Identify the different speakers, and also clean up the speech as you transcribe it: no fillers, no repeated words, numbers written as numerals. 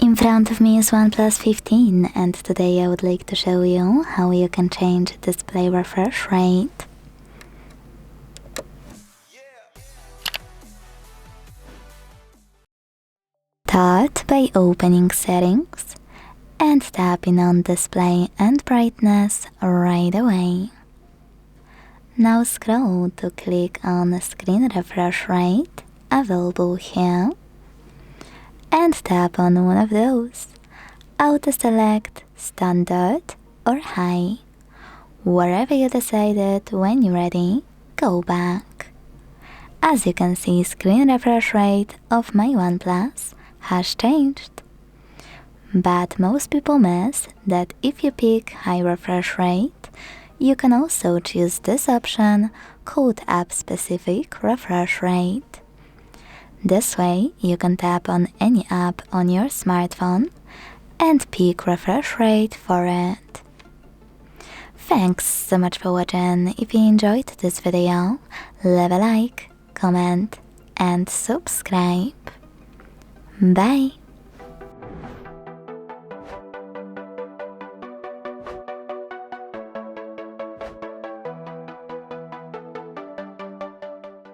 Speaker 1: In front of me is OnePlus 15 and today I would like to show you how you can change display refresh rate. Start by opening settings and tapping on display and brightness right away. Now scroll to click on screen refresh rate available here and tap on one of those. Auto-select standard or high. Wherever you decided, when you're ready, go back. As you can see, screen refresh rate of my OnePlus has changed. But most people miss that if you pick high refresh rate, you can also choose this option called app-specific refresh rate. This way, you can tap on any app on your smartphone and pick refresh rate for it. Thanks so much for watching. If you enjoyed this video, leave a like, comment and subscribe. Bye!